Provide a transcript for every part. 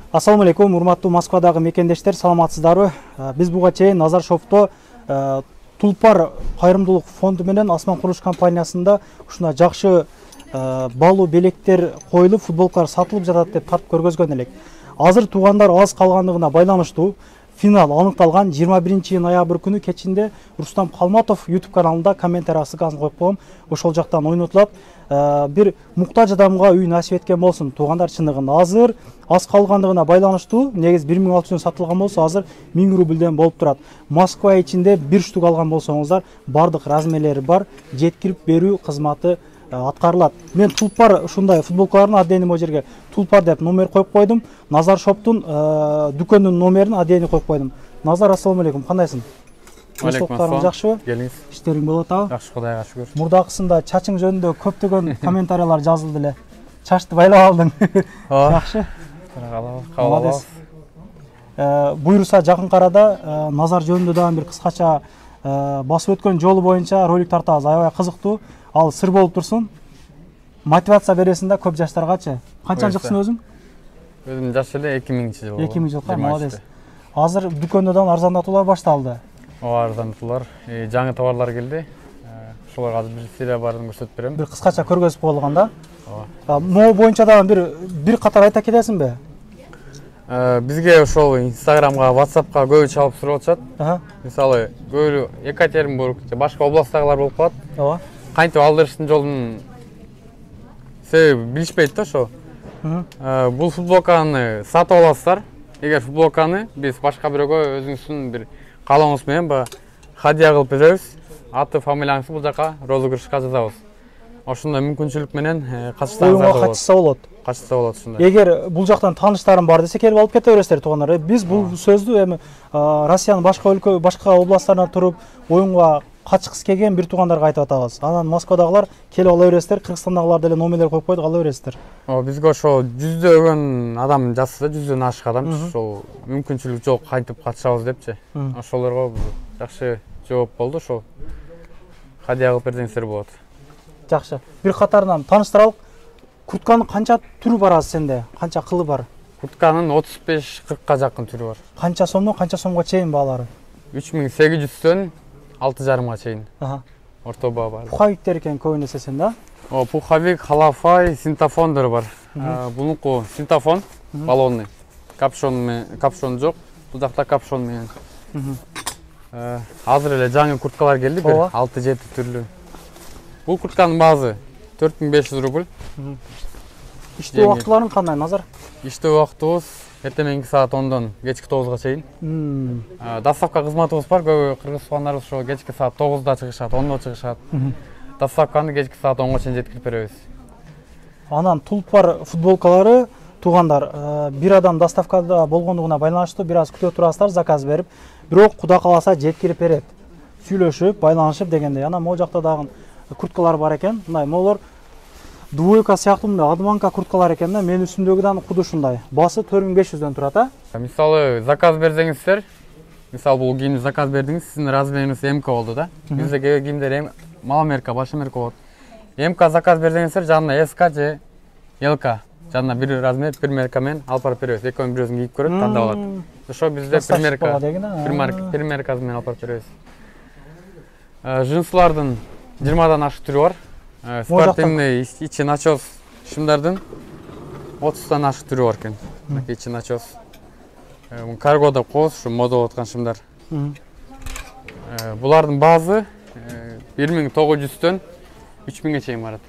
Ассаламу алейкум, урматтуу Москвадагы мекендештер, саламатсыздарбы? Биз буга чейин Назар Шопто Тулпар кайрымдуулук фонду менен Асман курулуш компаниясында ушундай жакшы балуу белектер коюлуп, футболкалар сатылып жатат деп тартып көргөзгөн элек. Азыр туугандар аз калгандыгына байланыштуу финал аныкталган 21 ноябрь күнү кечинде Рустам Калматов YouTube каналында комментарий ссылкасын коюп коем. Ошол жактан ойнотулат. Бир муктаж адамга үй насип эткен болсун. Туугандар чындыгында азыр аз калгандыгына байланыштуу. Негиз 1600 сатылган болсо, азыр 1000 рубльден болуп турат. Москва ичинде бир штук алган болсоңуздар, бардык размерлери бар, жеткирип берүү кызматы аткарылат. Мен Тулпар ушундай футболкалардын аддени могу жерге Тулпар деп номер коюп койдум. Назар Шоптун дүкөнүнүн номерин аддени коюп койдум. Назар, ассаламу алейкум, кандайсың? Алейкум, жакшыбы? Келиңиз. Иштериң болуп атабы? Жакшы, Кудайга шүгүр. Мурдакысында чачың жөнүндө көптөгөн комментарийлер жазылды эле. Чачты байлап алдың. Жакшы. Кабыл алабыз. Буйруса жакын арада Назар жөнүндө дагы бир кыскача басып өткөн жолу боюнча ролик тартабыз. Аябай кызыктуу. Ал сыр болуп турсун. Мотивация бересиң да көп жаштаргачы. Канчанчыксың өзүң? Өзүм жаш эле 2000-жыл. 2000-жылга, молодец. Азыр дүкөндө дагы арзандатуулар башталды. Арзандатуулар, жаңы товарлар келди. Ошолорго азыр бир серия барын көрсөтүп берем. Бир кыскача көргөзүп койгон да. Могу боюнча дагы бир катар айта кетесиңби? Бизге ошол Instagramга, WhatsAppка көбү чалып сурап атышат. Мисалы, көбү Екатеринбург, башка областагылар болуп калат. Ооба. Кантип алдырыштын жолун себеби билишпейт да ошо. Бул футболканы сатып аласыздар. Эгер футболканы биз башка бирөөгө өзүңүздүн бир каалооңуз менен хадия кылып беребиз. Аты, фамилияңызды бул жака розыгрышка жазабыз. Ошондой мүмкүнчүлүк менен катышсаңыздар болот. Катышса болот. Катышса болот ушундай. Эгер бул жактан тааныштарым бар десе, келип алып кете бересиздер туугандар. Биз бул сөздү эми Россиянын башка өлкө, башка областтарына туруп оюнга катышкысы келген бир туугандарга айтып атабыз. Анан Москвадагылар келип ала бересиздер, Кыргызстандагылар деле номерлер коюп койдук, ала бересиздер. Бизге ошо жүздөгөн адам жазса, жүздөн ашык адам ошол мүмкүнчүлүк жок, кантип катышабыз депчи. Ошолорго жакшы жооп болду, ошо хадия кылып берсеңиздер болот. Жакшы. Бир катарынан тааныштыралык. Куртканын канча түрү бар азыр сенде? Канча кылы бар? Куртканын 35-40ка жакын түрү бар. Канча сомго чейин баалары? 3800дөн 6,5га чейин. Орто баа бар. Пуховиктер экен көбүн эсесен да? Пуховик, халафай, синтофондор бар. Бунуку синтофон, баллонный. Капшон жок. Бул жакта капшон менен. Азыр эле жаңы курткалар келди, бир 6-7 түрлүү. Бул куртканын баасы 4500 рубль. Иштөө убактыларың кандай, Назар? Иштөө убактыбыз эртең саат 10дон кечки 9га чейин. Доставка кызматыбыз бар. Көбү кыргыз туугандарыбыз ошо кечки саат 9да чыгышат, 10до чыгышат. Доставканы кечки саат 10га чейин жеткирип беребиз. Анан Тулпар футболкалары туугандар, бир адам доставкада болгондугуна байланыштуу бир аз күтө турасыздар, заказ берип, бирок Кудай кааласа жеткирип берет. Сүйлөшүп, байланышып дегендей. Анан могу жакта дагы курткалар бар экен. Мындай молор двойка сыяктуу мындай адманка курткалар экен да. Менин үстүмдөгү дагы куду ушундай. Баасы 4500дөн турат, Мисалы, заказ берсеңиздер, мисалы бул кийимди заказ бердиңиз, сиздин размериңиз МК болду да. Бизде кээ кийимдер маломерка, большомерка болот. МК заказ берсеңиздер, жанына СК же ЛК, жанына бир размер, бир мерка менен алып барып беребиз. Экөөнүн бирөөсүн кийип көрөт, тандап алат. Ошо бизде бир мерка менен алып барып беребиз. Жинслардын 20дан ашык түрү бар. Спортивный ичи начос шымдардын 30тан ашык түрү бар экен. Ичи начос. Карго деп коебуз, ушу мода болуп аткан шымдар. Булардын баасы 1900дөн 3000ге чейин барат.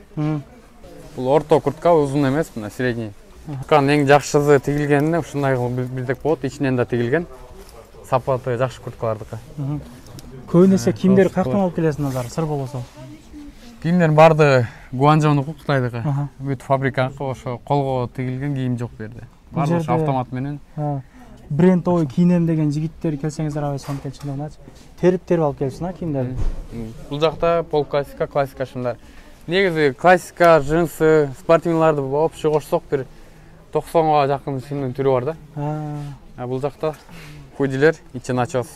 Бул орто куртка, узун эмес, мына средний. Куртканын эң жакшысы тигилгенине ушундай кылып билдек болот, ичинен да тигилген. Сапаты жакшы курткалардыкы. Көбүн эсе кийимдерди каяктан алып келесиң, Назар, сыр болосо? Кийимдердин баардыгы Гуанчжоунуку, Кытайдыкы. Бүт фабриканыкы, ошо колго тигилген кийим жок бу жерде. Баардыгы автомат менен. Бренд ой кийинем деген жигиттер келсеңиздер абай сонун чындыгыначы. Терип алып келсин кийимдерди. Бул жакта пол классика, классика шымдар. Негизи классика, джинсы, спортивныйларды общий кошсок бир 90га жакын шымдын түрү бар да. Бул жакта худилер, ичи начос.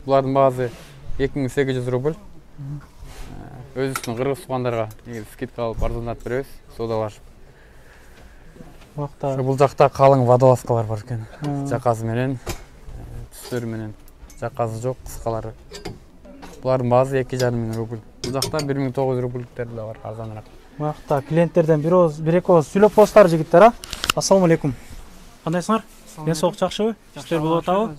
Булардын баасы 2800 рубль. Өзүбүздүн кыргыз туугандарга скидка алып арзандатып беребиз, саудалашып. Убакта. Бул жакта калың водолазкалар бар экен. Жаказы менен, түстөрү менен. Жаказы жок, кыскалары. Булардын баасы 2,5 рубль. Бул жакта 1900 рубльдер да бар, арзаныраак. Убакта клиенттерден бир-эки ооз сүйлөп коесуздар жигиттер, а? Ассаламу алейкум. Кандайсыңар? Мен соок жакшыбы? Иштер болуп атабы?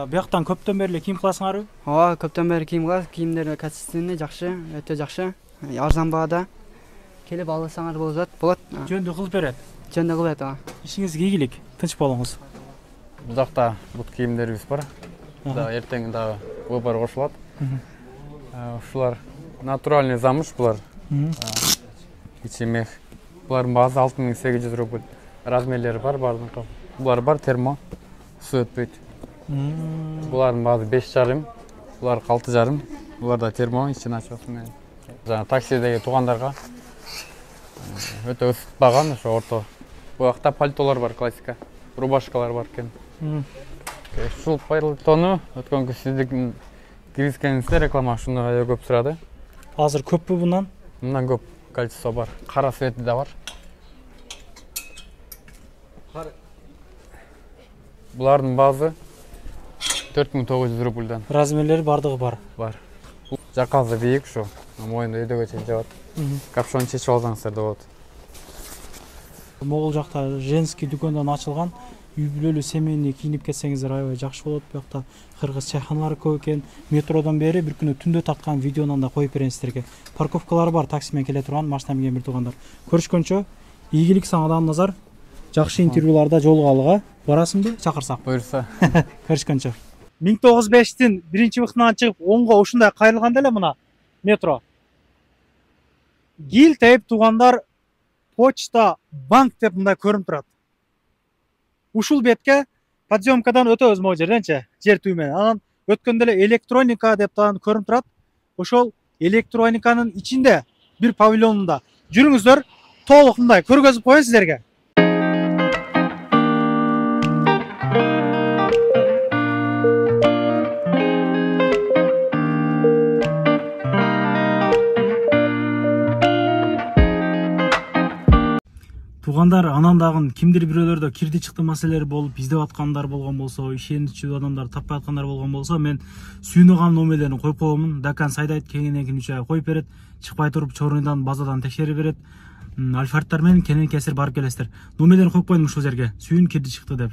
Бияктан көптөн бери кийим кыласыңарбы? Ооба, көптөн бери кийим кылабыз. Кийимдер качественный, жакшы, өтө жакшы. Арзан баада. Келип алсаңар болот. Жөндү кылып берет. Жөндү кылып берет, ооба. Ишиңиз ийгилик, тынч болуңуз. Бул жакта бут кийимдерибиз бар. Да, эртең дагы выбор кошулат. Ушулар натуральный замыш булар. Ичи мех. Булардын баасы 6800 рубль. Размерлери бар бардын. Булар бар термо. Суу өтпөйт. Булардын баасы 5,5. Булар 6,5. Булар да термо, ичин ачасың менен. Жана таксидеги туугандарга өтө ысытпаган ошо орто. Бул жакта пальтолор бар, классика. Рубашкалар бар экен. Ушул пальтону өткөнкү сиздин киргизгениңизде реклама ушуну көп сурады. Азыр көппү bundan? Мындан көп качество бар. Кара свети да бар. Булардын баасы 4900 рубльдан. Размерлери бардыгы бар. Бар. Жаказы бийик ушу. Моюнду өйдөгө чейин жабат. Капшон чечип алсаңыздар да болот. Могул жакта женский дүкөндөр ачылган. Үй бүлөлүү семейный кийинип кетсеңиздер аябай жакшы болот. Буякта кыргыз чайханалары көп экен. Метродон бери бир күнү түндө тарткан видеонун да коюп берейин сиздерге. Парковкалары бар, такси менен келе турган, машина менен бир туугандар. Көрүшкөнчө ийгилик саңадан назар. Жакшы интервьюларда жолугалыга барасыңбы? Чакырсак. Буйрса. Көрүшкөнчө. 1905-тин биринчи вахтынан чыгып, оңго ушундай кайрылганда эле мына метро. Гил тейп туугандар почта, банк деп мындай көрүнүп турат. Ушул бетке подъемкадан өтөбүз могу жерденчи, жер түү менен. Анан өткөндө эле электроника деп дагы көрүнүп турат. Ошол электрониканын ичинде бир павильонунда жүрүңүздөр, толук мындай көргөзүп коеюн сиздерге. Туугандар, анан дагы кимдир бирөөлөрдө кирди чыкты маселелери болуп, издеп аткандар болгон болсо, ишеничүү адамдар таппай аткандар болгон болсо, мен сүйүнөган номерлерин коюп коемун. Дакан сайдайт кеңинен 3 ай коюп берет, чыкпай туруп чорундан базадан текшерип берет. Альфардтар менен кенен кесир барып келесиздер. Номерлерин коюп коюм ушул жерге. Сүйүн кирди чыкты деп.